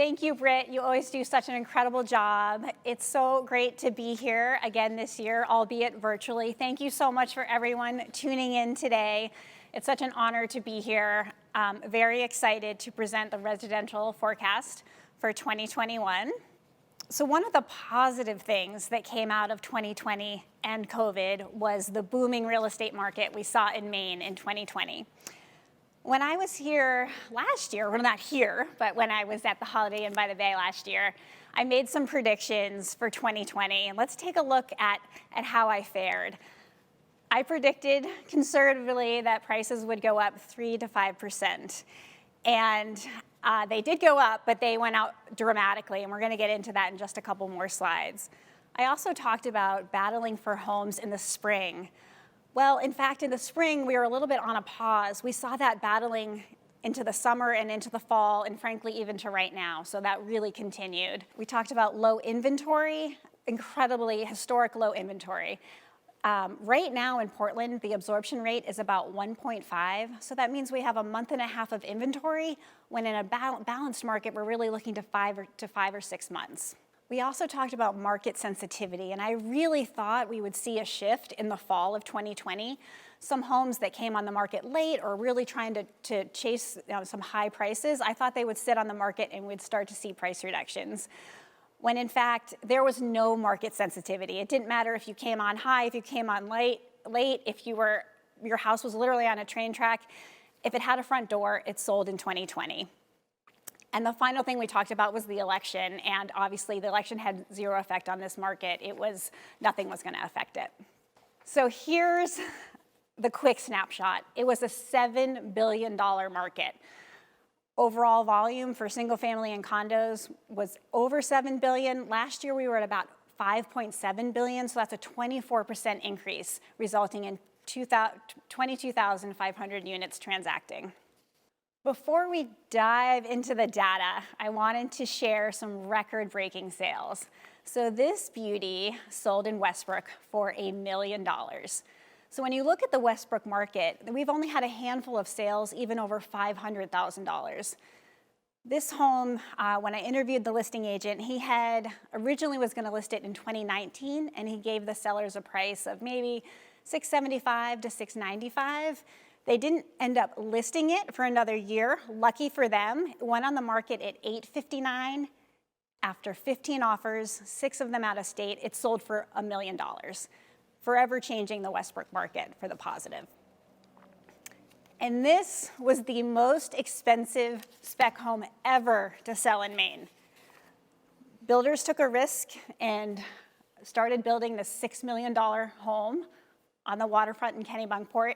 Thank you, Britt. You always do such an incredible job. It's so great to be here again this year, albeit virtually. Thank you so much for everyone tuning in today. It's such an honor to be here. Very excited to present the residential forecast for 2021. So one of the positive things that came out of 2020 and COVID was the booming real estate market we saw in Maine in 2020. When I was here last year, well, not here, but when I was at the Holiday Inn by the Bay last year, I made some predictions for 2020. And let's take a look at how I fared. I predicted conservatively that prices would go up 3 to 5%. And they did go up, but they went out dramatically. And we're going to get into that in just a couple more slides. I also talked about battling for homes in the spring. Well, in fact, in the spring, we were a little bit on a pause. We saw that battling into the summer and into the fall, and frankly, even to right now. So that really continued. We talked about low inventory, incredibly historic low inventory. Right now in Portland, the absorption rate is about 1.5. So that means we have a month and a half of inventory, when in a balanced market, we're really looking to 5 or 6 months. We also talked about market sensitivity, and I really thought we would see a shift in the fall of 2020. Some homes that came on the market late or really trying to chase some high prices, I thought they would sit on the market and we'd start to see price reductions. When in fact, there was no market sensitivity. It didn't matter if you came on high, if you came on late, if your house was literally on a train track. If it had a front door, it sold in 2020. And the final thing we talked about was the election, and obviously the election had zero effect on this market. Nothing was gonna affect it. So here's the quick snapshot. It was a $7 billion market. Overall volume for single family and condos was over 7 billion. Last year we were at about 5.7 billion, so that's a 24% increase, resulting in 22,500 units transacting. Before we dive into the data, I wanted to share some record-breaking sales. So this beauty sold in Westbrook for $1 million. So when you look at the Westbrook market, we've only had a handful of sales even over $500,000. This home, when I interviewed the listing agent, he had originally was going to list it in 2019, and he gave the sellers a price of maybe $675 to $695. They didn't end up listing it for another year. Lucky for them, it went on the market at $859. After 15 offers, 6 of them out of state, it sold for $1 million, forever changing the Westbrook market for the positive. And this was the most expensive spec home ever to sell in Maine. Builders took a risk and started building the $6 million home on the waterfront in Kennebunkport.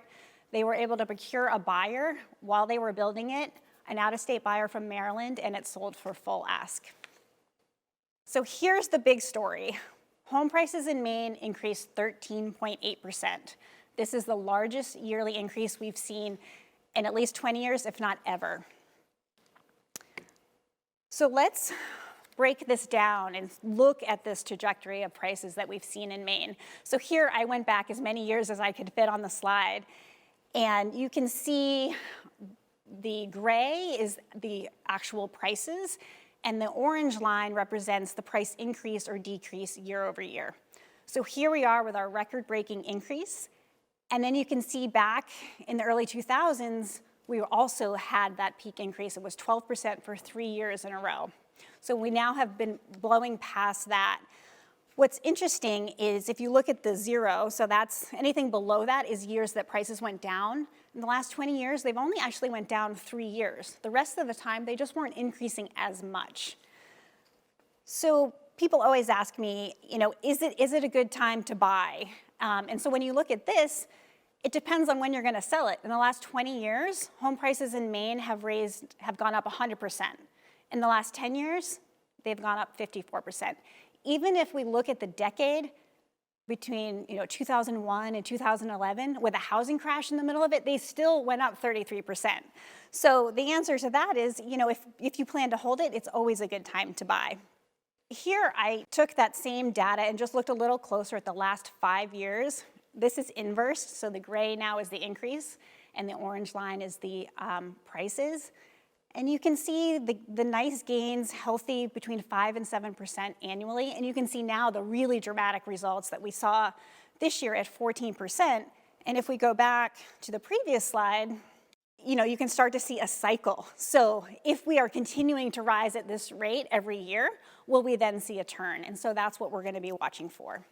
They were able to procure a buyer while they were building it, an out-of-state buyer from Maryland, and it sold for full ask. So here's the big story. Home prices in Maine increased 13.8%. This is the largest yearly increase we've seen in at least 20 years, if not ever. So let's break this down and look at this trajectory of prices that we've seen in Maine. So here I went back as many years as I could fit on the slide. And you can see the gray is the actual prices, and the orange line represents the price increase or decrease year over year. So here we are with our record-breaking increase. And then you can see back in the early 2000s, we also had that peak increase. It was 12% for 3 years in a row. So we now have been blowing past that. What's interesting is if you look at the zero, so that's anything below that is years that prices went down. In the last 20 years, they've only actually went down 3 years. The rest of the time, they just weren't increasing as much. So people always ask me, is it a good time to buy? And so when you look at this, it depends on when you're gonna sell it. In the last 20 years, home prices in Maine have gone up 100%. In the last 10 years, they've gone up 54%. Even if we look at the decade between 2001 and 2011, with a housing crash in the middle of it, they still went up 33%. So the answer to that is, if you plan to hold it, it's always a good time to buy. Here, I took that same data and just looked a little closer at the last 5 years. This is inverse, so the gray now is the increase, and the orange line is the prices. And you can see the nice gains, healthy between 5 and 7% annually. And you can see now the really dramatic results that we saw this year at 14%. And if we go back to the previous slide, you can start to see a cycle. So if we are continuing to rise at this rate every year, will we then see a turn? And so that's what we're going to be watching for.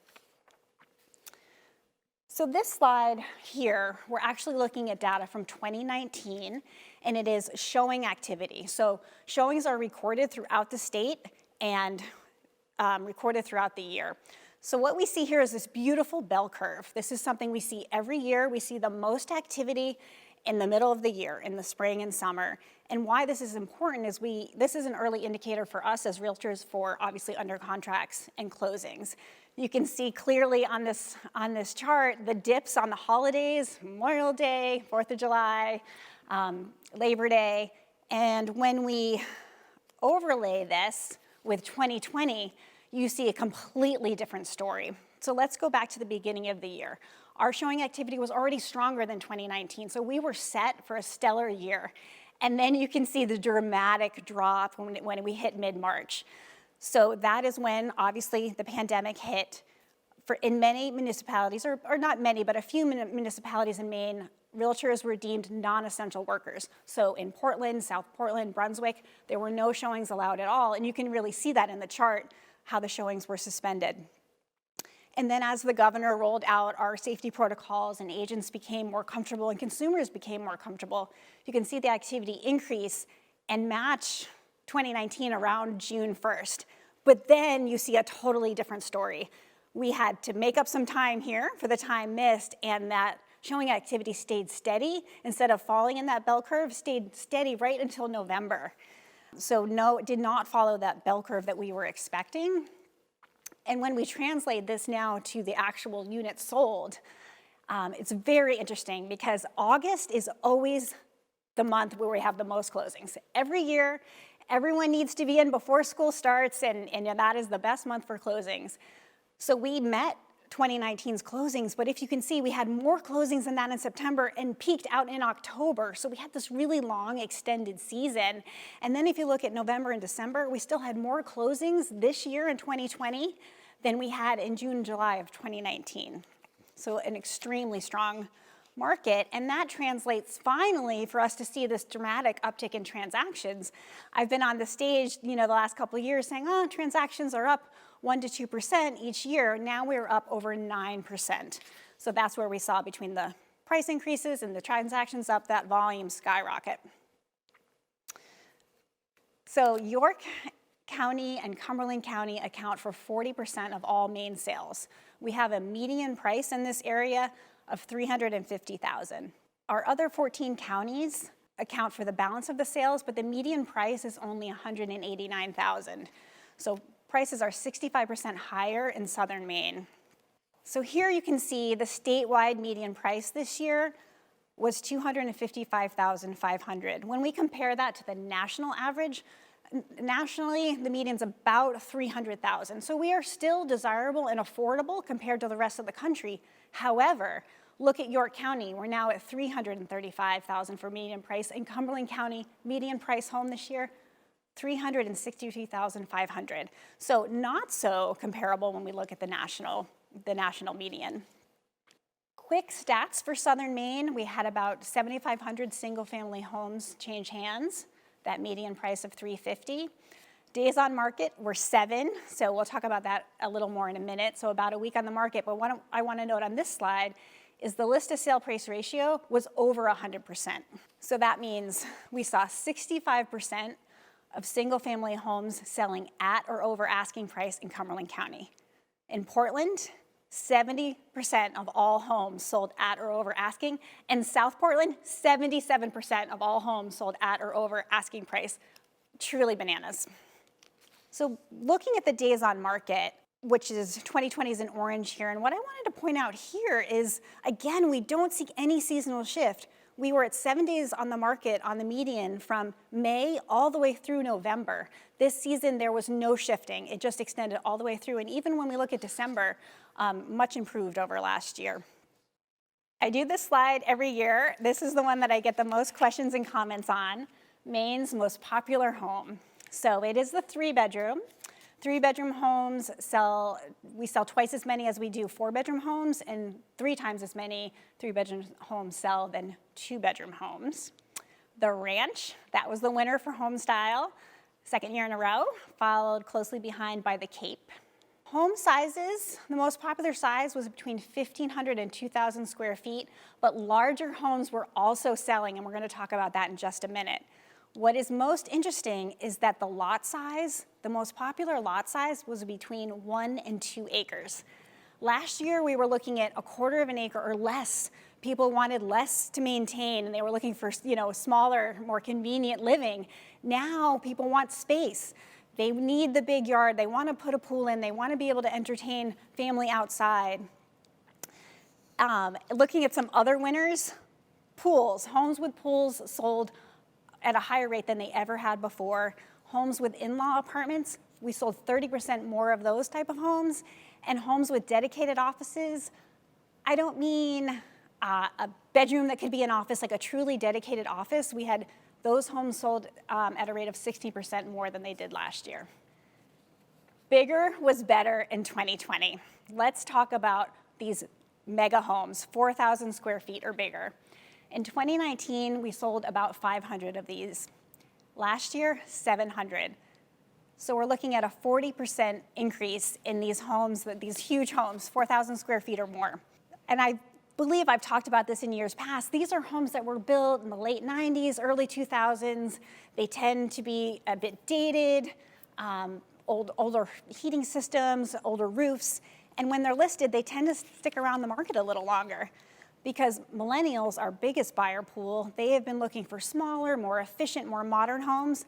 So this slide here, we're actually looking at data from 2019, and it is showing activity. So showings are recorded throughout the state and recorded throughout the year. So what we see here is this beautiful bell curve. This is something we see every year. We see the most activity in the middle of the year, in the spring and summer. And why this is important is this is an early indicator for us as realtors for obviously under contracts and closings. You can see clearly on this chart the dips on the holidays, Memorial Day, 4th of July, Labor Day. And when we overlay this with 2020, you see a completely different story. So let's go back to the beginning of the year. Our showing activity was already stronger than 2019, so we were set for a stellar year. And then you can see the dramatic drop when we hit mid-March. So that is when, obviously, the pandemic hit. In many municipalities, or not many, but a few municipalities in Maine, realtors were deemed non-essential workers. So in Portland, South Portland, Brunswick, there were no showings allowed at all. And you can really see that in the chart, how the showings were suspended. And then as the governor rolled out our safety protocols and agents became more comfortable and consumers became more comfortable, you can see the activity increase and match 2019 around June 1st. But then you see a totally different story. We had to make up some time here for the time missed, and that showing activity stayed steady. Instead of falling in that bell curve, stayed steady right until November. So no, it did not follow that bell curve that we were expecting. And when we translate this now to the actual units sold, it's very interesting because August is always the month where we have the most closings. Every year, everyone needs to be in before school starts, and that is the best month for closings. So we met 2019's closings, but if you can see, we had more closings than that in September and peaked out in October. So we had this really long extended season. And then if you look at November and December, we still had more closings this year in 2020 than we had in June and July of 2019. So an extremely strong market, and that translates finally for us to see this dramatic uptick in transactions. I've been on the stage, the last couple of years saying, transactions are up 1 to 2% each year. Now we're up over 9%. So that's where we saw between the price increases and the transactions up, that volume skyrocket. So York County and Cumberland County account for 40% of all Maine sales. We have a median price in this area of $350,000. Our other 14 counties account for the balance of the sales, but the median price is only $189,000. So prices are 65% higher in southern Maine. So here you can see the statewide median price this year was $255,500. When we compare that to the national average, nationally, the median's about $300,000. So we are still desirable and affordable compared to the rest of the country. However, look at York County. We're now at $335,000 for median price. In Cumberland County, median price home this year, $362,500. So not so comparable when we look at the national median. Quick stats for southern Maine. We had about 7,500 single-family homes change hands. That median price of $350,000. Days on market were 7, so we'll talk about that a little more in a minute. So about a week on the market, but what I want to note on this slide is the list to sale price ratio was over 100%. So that means we saw 65% of single family homes selling at or over asking price in Cumberland County. In Portland, 70% of all homes sold at or over asking. And South Portland, 77% of all homes sold at or over asking price. Truly bananas. So looking at the days on market, which is 2020 is in orange here, and what I wanted to point out here is, again, we don't see any seasonal shift. We were at 7 days on the market on the median from May all the way through November. This season, there was no shifting. It just extended all the way through. And even when we look at December, much improved over last year. I do this slide every year. This is the one that I get the most questions and comments on. Maine's most popular home. So it is the 3-bedroom. 3-bedroom homes we sell twice as many as we do 4-bedroom homes, and 3 times as many 3-bedroom homes sell than 2-bedroom homes. The Ranch, that was the winner for home style, second year in a row, followed closely behind by the Cape. Home sizes, the most popular size was between 1,500 and 2,000 square feet, but larger homes were also selling, and we're going to talk about that in just a minute. What is most interesting is that the lot size, the most popular lot size was between 1 and 2 acres. Last year, we were looking at 1/4 of an acre or less. People wanted less to maintain, and they were looking for, smaller, more convenient living. Now, people want space. They need the big yard. They want to put a pool in. They want to be able to entertain family outside. Looking at some other winners, pools. Homes with pools sold at a higher rate than they ever had before. Homes with in-law apartments, we sold 30% more of those type of homes. And homes with dedicated offices, I don't mean a bedroom that could be an office, like a truly dedicated office. We had those homes sold at a rate of 60% more than they did last year. Bigger was better in 2020. Let's talk about these mega homes, 4,000 square feet or bigger. In 2019, we sold about 500 of these. Last year, 700. So we're looking at a 40% increase in these homes, these huge homes, 4,000 square feet or more. And I believe I've talked about this in years past. These are homes that were built in the late 90s, early 2000s. They tend to be a bit dated, older heating systems, older roofs. And when they're listed, they tend to stick around the market a little longer because millennials, our biggest buyer pool, they have been looking for smaller, more efficient, more modern homes.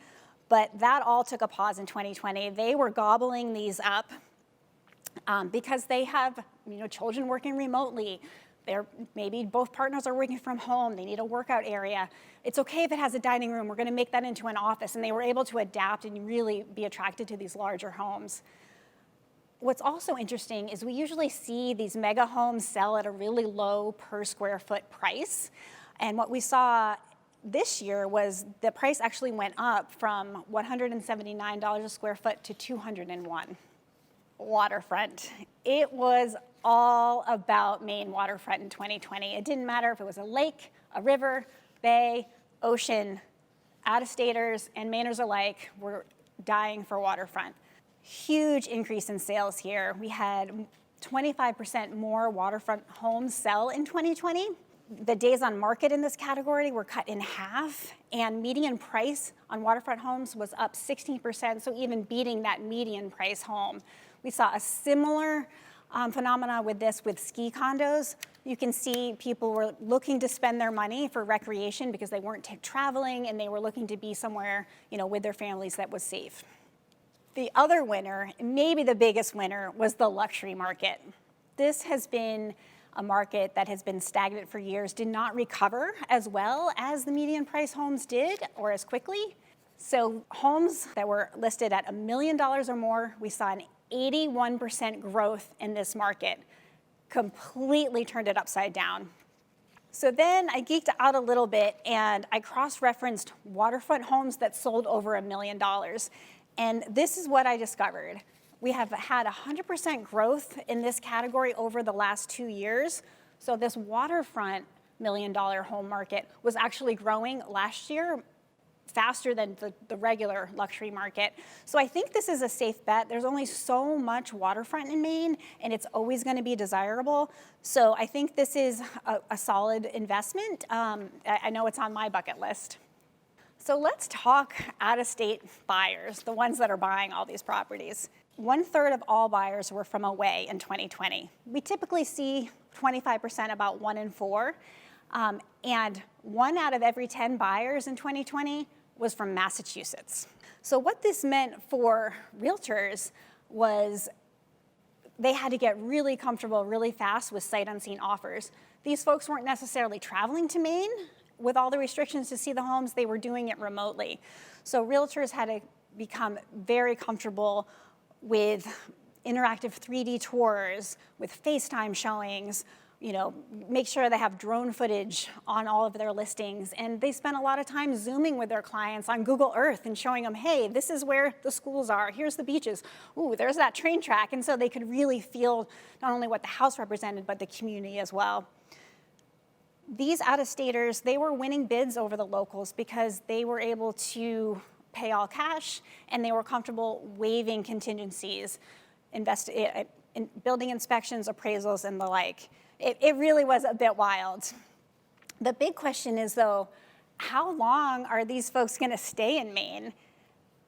But that all took a pause in 2020. They were gobbling these up because they have children working remotely. Maybe both partners are working from home. They need a workout area. It's okay if it has a dining room. We're going to make that into an office. And they were able to adapt and really be attracted to these larger homes. What's also interesting is we usually see these mega homes sell at a really low per square foot price. And what we saw this year was the price actually went up from $179 a square foot to $201. Waterfront. It was all about Maine waterfront in 2020. It didn't matter if it was a lake, a river, bay, ocean. Out-of-staters and Mainers alike were dying for waterfront. Huge increase in sales here. We had 25% more waterfront homes sell in 2020. The days on market in this category were cut in half, and median price on waterfront homes was up 16%, so even beating that median price home. We saw a similar phenomena with ski condos. You can see people were looking to spend their money for recreation because they weren't traveling and they were looking to be somewhere, with their families that was safe. The other winner, maybe the biggest winner, was the luxury market. This has been a market that has been stagnant for years, did not recover as well as the median price homes did or as quickly. So homes that were listed at $1 million or more, we saw an 81% growth in this market, completely turned it upside down. So then I geeked out a little bit and I cross-referenced waterfront homes that sold over $1 million. And this is what I discovered. We have had 100% growth in this category over the last 2 years. So this waterfront $1 million home market was actually growing last year faster than the regular luxury market. So I think this is a safe bet. There's only so much waterfront in Maine, and it's always going to be desirable. So I think this is a solid investment. I know it's on my bucket list. So let's talk out-of-state buyers, the ones that are buying all these properties. 1/3 of all buyers were from away in 2020. We typically see 25%, about 1 in 4. And 1 out of every 10 buyers in 2020 was from Massachusetts. So what this meant for realtors was they had to get really comfortable really fast with sight unseen offers. These folks weren't necessarily traveling to Maine. With all the restrictions to see the homes, they were doing it remotely. So realtors had to become very comfortable with interactive 3D tours, with FaceTime showings, make sure they have drone footage on all of their listings. And they spend a lot of time Zooming with their clients on Google Earth and showing them, hey, this is where the schools are. Here's the beaches. Ooh, there's that train track. And so they could really feel not only what the house represented, but the community as well. These out-of-staters, they were winning bids over the locals because they were able to pay all cash and they were comfortable waiving contingencies, in building inspections, appraisals, and the like. It really was a bit wild. The big question is, though, how long are these folks going to stay in Maine?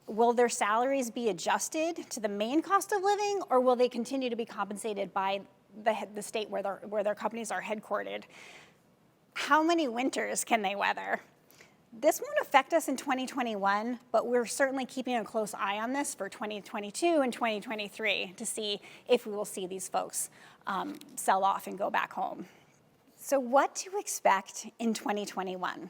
Will their salaries be adjusted to the Maine cost of living, or will they continue to be compensated by the state where their companies are headquartered? How many winters can they weather? This won't affect us in 2021, but we're certainly keeping a close eye on this for 2022 and 2023 to see if we will see these folks sell off and go back home. So what to expect in 2021?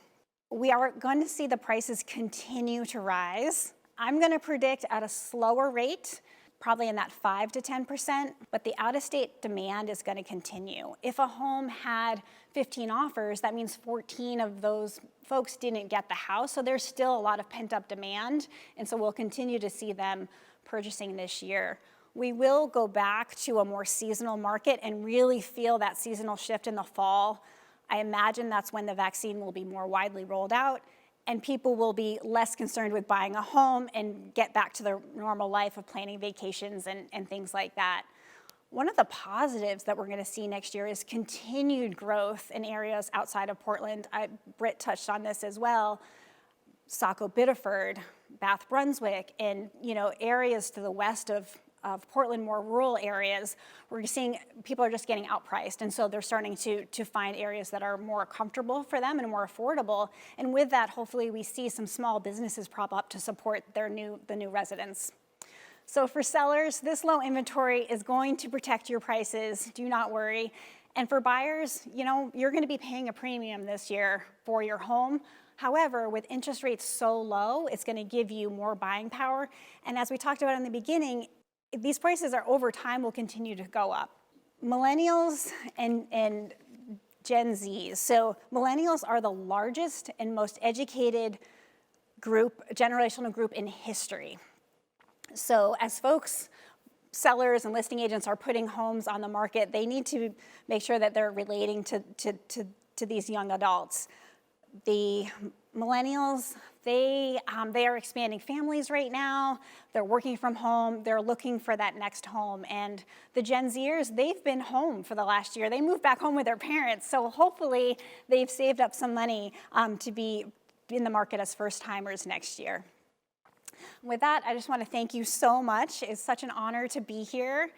We are going to see the prices continue to rise. I'm going to predict at a slower rate, probably in that 5 to 10%, but the out-of-state demand is going to continue. If a home had 15 offers, that means 14 of those folks didn't get the house, so there's still a lot of pent-up demand, and so we'll continue to see them purchasing this year. We will go back to a more seasonal market and really feel that seasonal shift in the fall. I imagine that's when the vaccine will be more widely rolled out, and people will be less concerned with buying a home and get back to their normal life of planning vacations and things like that. One of the positives that we're going to see next year is continued growth in areas outside of Portland. Britt touched on this as well. Saco Biddeford, Bath Brunswick, and areas to the west of Portland, more rural areas, we're seeing people are just getting outpriced. And so they're starting to find areas that are more comfortable for them and more affordable. And with that, hopefully we see some small businesses prop up to support the new residents. So for sellers, this low inventory is going to protect your prices. Do not worry. And for buyers, you're going to be paying a premium this year for your home. However, with interest rates so low, it's going to give you more buying power. And as we talked about in the beginning, these prices are over time will continue to go up. Millennials and Gen Zs. So millennials are the largest and most educated generational group in history. So as sellers and listing agents are putting homes on the market, they need to make sure that they're relating to these young adults. The millennials, they are expanding families right now. They're working from home. They're looking for that next home. And the Gen Zers, they've been home for the last year. They moved back home with their parents. So hopefully they've saved up some money to be in the market as first timers next year. With that, I just want to thank you so much. It's such an honor to be here.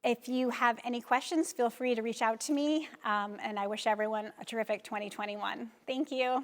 If you have any questions, feel free to reach out to me. And I wish everyone a terrific 2021. Thank you.